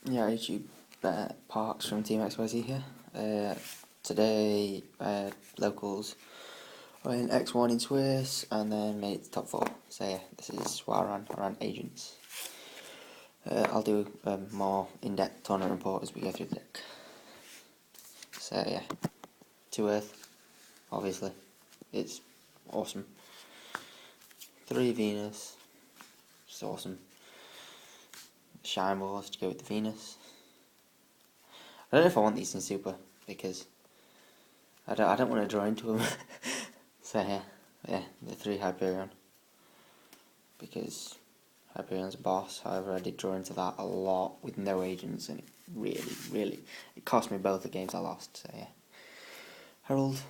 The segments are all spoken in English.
Yeah, YouTube Parks from Team XYZ here. Today, locals are in X1 in Swiss and then made it to top 4. So yeah, this is what I ran Agents. I'll do a more in-depth tournament report as we go through the deck. So yeah, 2 Earth, obviously. It's awesome. 3 Venus, it's awesome. Shine Wars to go with the Venus. I don't know if I want these in Super, because I don't want to draw into them. So yeah, the 3 Hyperion, because Hyperion's a boss. However, I did draw into that a lot with no agents, and it really, it cost me both the games I lost. So yeah, Herald,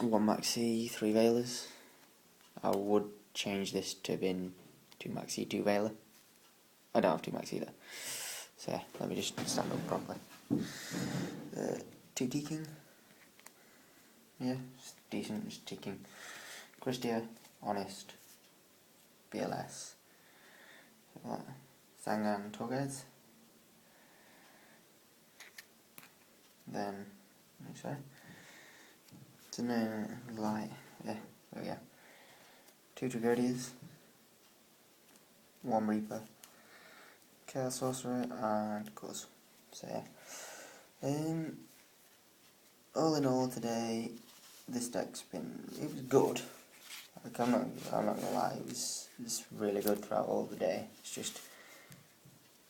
1 Maxi, 3 Veilers. I would change this to bin 2 Maxi, 2 Veiler. I don't have 2 Maxi either. So yeah, let me just stand up properly. 2 Deking. Yeah, it's decent, just ticking. Christia, Honest, BLS, Sangan, Torges. Then, sorry, it's no light. Yeah, there we go. 2 Dragodias, 1 Reaper, Chaos Sorcerer, and Cause. So yeah. All in all today, this deck's it was good. Like, I'm not gonna lie, it was really good throughout all the day. It's just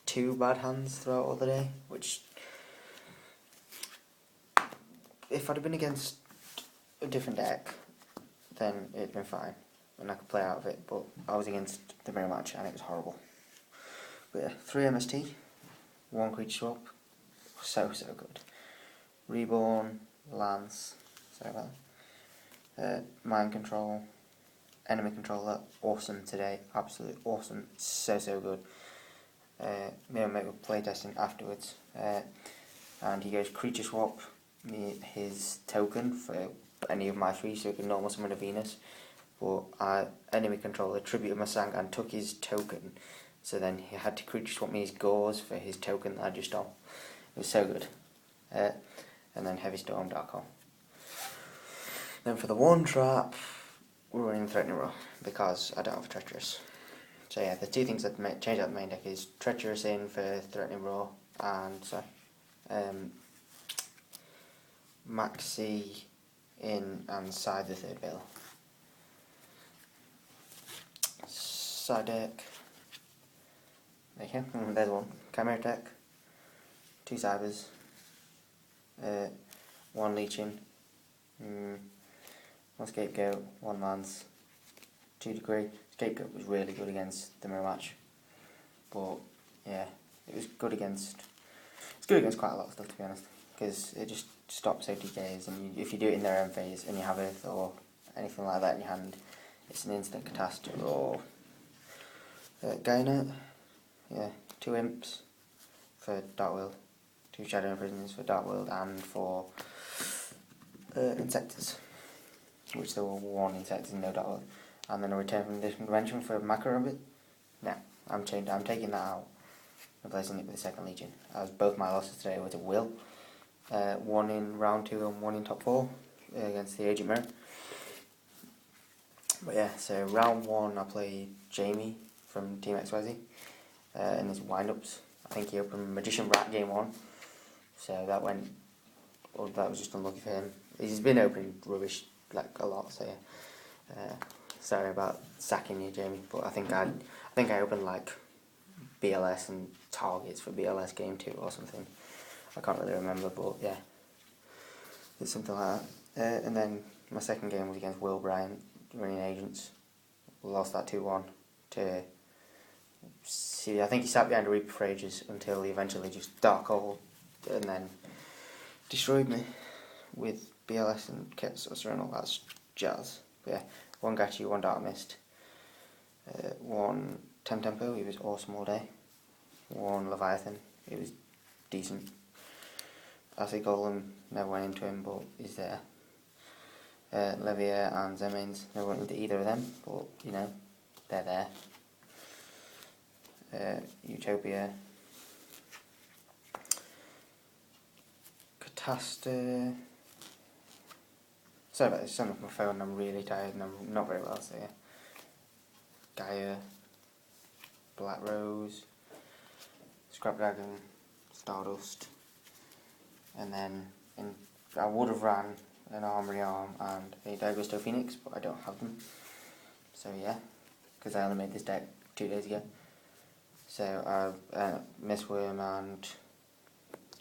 2 bad hands throughout all the day, which, if I'd have been against a different deck, then it'd been fine, and I could play out of it, but I was against the mirror match, and it was horrible. But yeah, 3 MST, 1 creature swap, so good. Reborn, Lance, sorry about that. Mind Control, Enemy Controller, awesome today, absolutely awesome, so good. Me and mate were playtesting afterwards, and he goes creature swap his token for any of my 3, so he can normal summon a Venus. But Enemy Controller tributed my Sang and took his token, so then he had to creature swap me his Gauze for his token that I just stole. It was so good. And then Heavy Storm, Dark Hole. Then for the 1 trap, we're running Threatening Roar, because I don't have Treacherous. So yeah, the 2 things that change out the main deck is Treacherous in for Threatening Roar, and Maxi in and side the 3rd Veil. Side deck, there you go, there's 1. Chimera deck, 2 Cybers, 1 Leeching, 1 Scapegoat, 1 Lance, 2 Degree. Scapegoat was really good against the mirror match, but yeah, it was good against quite a lot of stuff, to be honest, because it just stops OTKs, and if you do it in their end phase and you have it or anything like that in your hand, it's an instant catastrophe. Or Gainer, yeah, 2 Imps for Dark World, 2 Shadow Imprisoners for Dark World, and for Insectors, which there were 1 Insectors and no Dark World, and then a Return from the Convention for Macarabbit. No, I'm taking that out, replacing it with the 2nd Legion, as both my losses today were to Will. 1 in round 2 and 1 in top 4 against the Agent Mirror. But yeah, so round 1 I played Jamie from Team XYZ in his wind-ups. I think he opened Magician Rat game 1, so that was just unlucky for him. He's been opening rubbish like a lot, so yeah. Sorry about sacking you, Jamie, but I think I opened like BLS and targets for BLS game 2 or something. I can't really remember, but yeah, it's something like that. And then my 2nd game was against Will Bryant, running Agents. Lost that 2-1 to see. I think he sat behind a Reaper for ages until he eventually just Dark Hole and then destroyed me with BLS and Chaos Sorcerer and all that jazz. But yeah, 1 Gachi, 1 Dark Mist, 1 Tempo, he was awesome all day. 1 Leviathan, it was decent. Acid Golem, never went into him, but he's there. Levia and Zemins, never went into either of them, but you know, they're there. Utopia, Caster. Sorry about this, it's on my phone, I'm really tired and I'm not very well, so yeah. Gaia, Black Rose, Scrap Dragon, Stardust, and then I would have ran an Armory Arm and a Daigusto Phoenix, but I don't have them. So yeah, because I only made this deck 2 days ago. So Mistworm and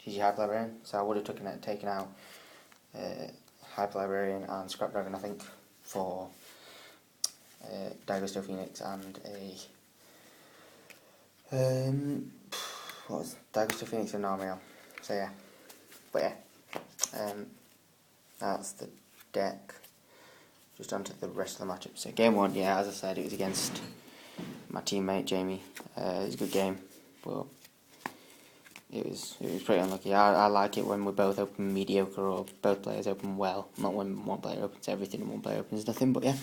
GG Hyper Librarian, so I would have taken out Hyper Librarian and Scrap Dragon, I think, for Daigusto Phoenix and what was Daigusto Phoenix and Armory Arm. So yeah, but yeah, that's the deck. Just onto the rest of the matchup. So game 1, yeah, as I said, it was against my teammate Jamie. It was a good game, but it was pretty unlucky. I like it when we both open mediocre or both players open well, not when one player opens everything and one player opens nothing. But yeah,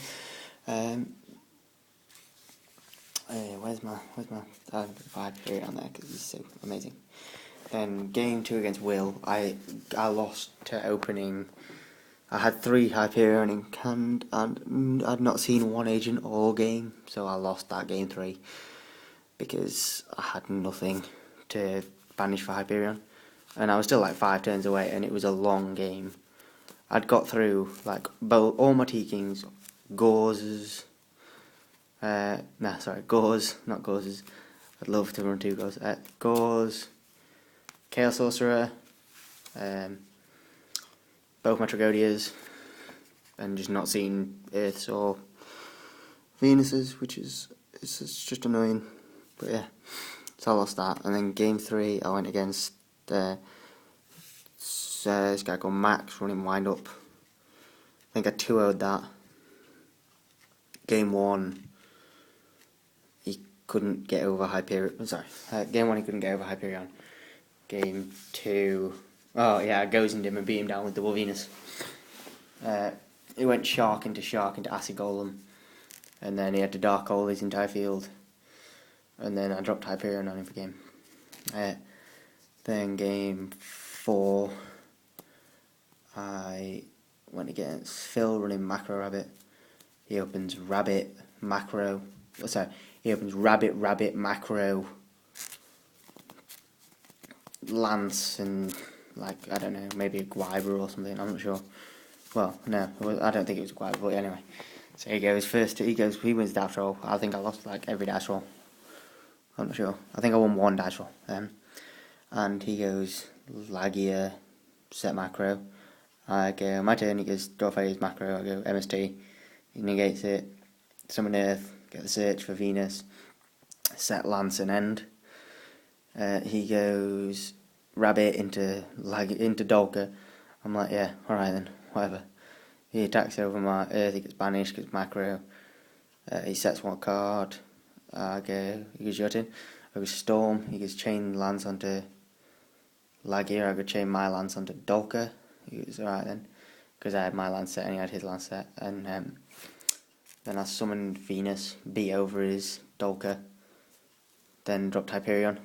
where's my Hyperion on there because he's so amazing. Then game 2 against Will, I lost to opening. I had 3 Hyperion in hand and I'd not seen one agent all game, so I lost that game 3 because I had nothing to banish for Hyperion, and I was still like 5 turns away, and it was a long game. I'd got through like all my T-Kings, Gauzes, Gauze, not Gauzes. I'd love to run 2 Gauze. Gauze, Chaos Sorcerer, both my Tragodias, and just not seeing Earths or Venuses, which is it's just annoying. But yeah, so I lost that. And then game 3, I went against this guy called Max running Wind Up. I think I 2-0'd that. Game 1, he couldn't get over Hyperion. Game 1 he couldn't get over Hyperion. Game 2, oh yeah, I ghosted him and beat him down with Double Venus. He went Shark into Acid Golem, and then he had to Dark Hole his entire field, and then I dropped Hyperion on him for game. Then game 4, I went against Phil running Macro Rabbit. He opens Rabbit, Macro, he opens Rabbit, Macro, Lance, and like, I don't know, maybe a Gwyver or something, I'm not sure. Well, no, I don't think it was a Gwyver, but anyway. So he wins dice roll. I think I lost like every dice roll. I'm not sure. I think I won 1 dice roll. And he goes Lagia, set Macro. I go, my turn, he goes draw phase, Macro. I go MST, he negates it, summon Earth, get the search for Venus, set Lance and end. He goes Rabbit into Dolka. I'm like, yeah, alright then, whatever. He attacks over my Earth, he gets banished, gets Macro. He sets 1 card. He goes Jotun. I go Storm, he goes Chain Lance onto Lagia. I go Chain my Lance onto Dolka. He goes, alright then, because I had my Lance set and he had his Lance set. And then I summoned Venus, beat over his Dolka, then dropped Hyperion.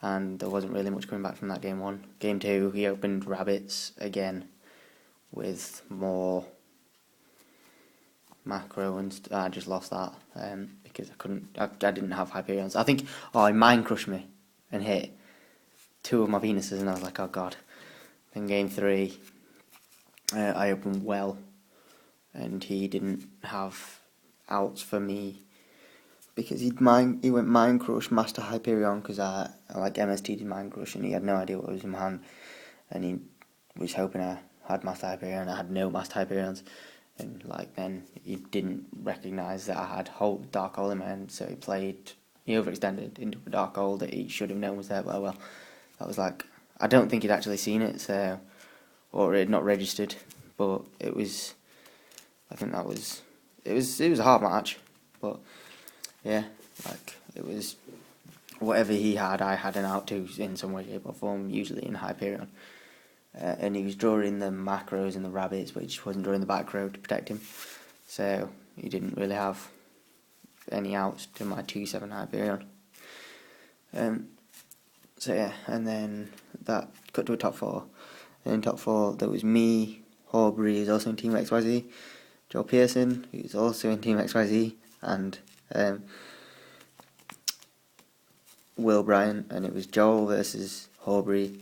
And there wasn't really much coming back from that game 1. Game 2, he opened Rabbits again with more Macro, and I just lost that because I didn't have Hyperions. I think, he Mind Crushed me and hit 2 of my Venuses, and I was like, oh god. Then game 3, I opened well, and he didn't have outs for me because he went Mind Crush, Master Hyperion, because I like MST did Mind Crush, and he had no idea what was in my hand, and he was hoping I had Master Hyperion. I had no Master Hyperions, and like then he didn't recognise that I had Dark Hole in my hand, so he overextended into a Dark Hole that he should have known was there. But well, that was like, I don't think he'd actually seen it, so, or it had not registered, but it was, I think that was, it was a hard match, but yeah, like, it was, whatever he had, I had an out to in some way, shape or form, usually in Hyperion. And he was drawing the Macros and the Rabbits, but he just wasn't drawing the back row to protect him, so he didn't really have any outs to my 2/7 Hyperion. So So yeah, and then that cut to a top 4. And in top 4 there was me, Horbury, who's also in Team XYZ, Joel Pearson, who's also in Team XYZ, and Will Bryan, and it was Joel versus Horbury,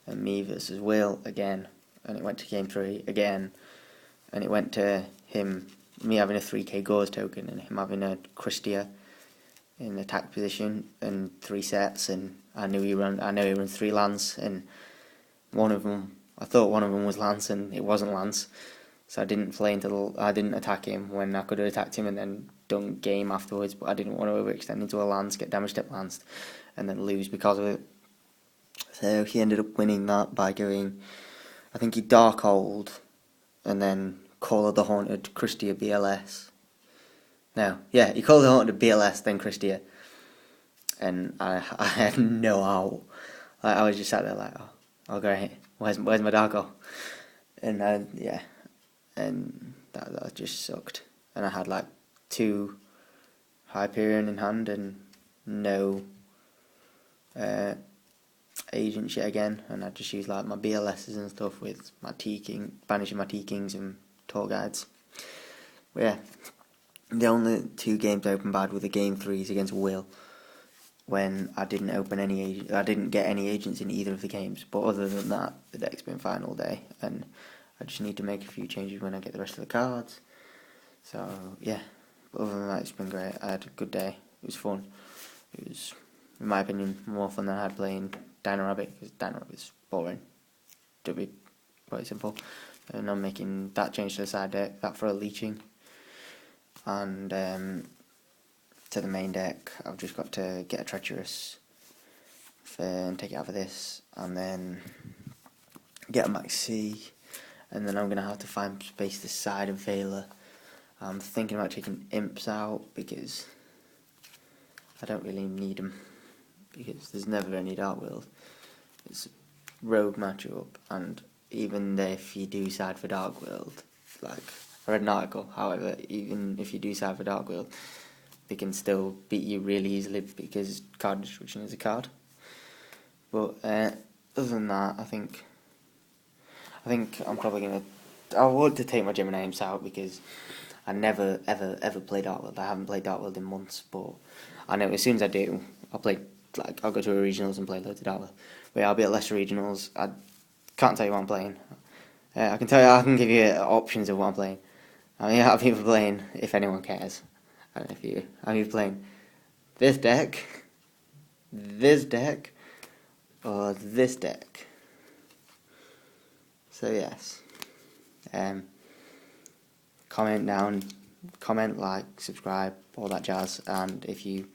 and me versus Will again, and it went to game 3 again, and it went to me having a 3k Gauze token and him having a Christia in attack position and 3 sets, and I knew he run 3 Lance, and I thought one of them was Lance, and it wasn't Lance, so I didn't attack him when I could have attacked him and then done game afterwards, but I didn't want to overextend into a Lance, get damage step lanced, and then lose because of it. So he ended up winning that by going, I think he Darkhold, and then Call of the Haunted, Christia BLS. No, yeah, he Called the Haunted BLS, then Christia. And I had no how. I was just sat there like, oh great, where's my Darkhold? And yeah, and that just sucked. And I had like 2 Hyperion in hand and no agent shit again, and I just used like my BLSs and stuff with my T-King, banishing my T-Kings and Tour Guides. But yeah, the only 2 games I opened bad were the game 3s against Will, when I didn't get any agents in either of the games. But other than that, the deck's been fine all day, and I just need to make a few changes when I get the rest of the cards. So yeah, but other than that, it's been great. I had a good day. It was fun. It was, in my opinion, more fun than I had playing Dino Rabbit, because Dino Rabbit's boring, to be quite simple. And I'm making that change to the side deck, that for a leeching, and to the main deck I've just got to get a Treacherous and take it out of this, and then get a Max C, and then I'm going to have to find space this side of Veiler. I'm thinking about taking Imps out because I don't really need them, because there's never any Dark World. It's a rogue matchup, and even if you do side for Dark World, like, I read an article, however, even if you do side for Dark World, they can still beat you really easily because card destruction is a card. But other than that, I think I'm probably gonna. I want to take my Gemini Imps out because I never ever play Dark World. I haven't played Dark World in months, but I know as soon as I do, I'll go to a regionals and play loads of Dark World. But yeah, I'll be at Leicester regionals. I can't tell you what I'm playing. I can give you options of what I'm playing. I mean, I've been playing, if anyone cares. I don't know if you. I've been playing this deck, or this deck. So yes. Comment, like, subscribe, all that jazz, and if you,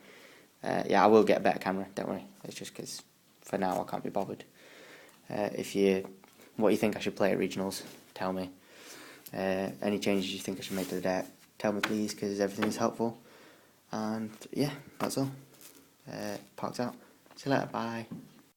I will get a better camera, don't worry, it's just because for now I can't be bothered. What you think I should play at regionals, tell me. Any changes you think I should make to the deck, tell me please, because everything is helpful. And yeah, that's all. Parked out. See you later, bye.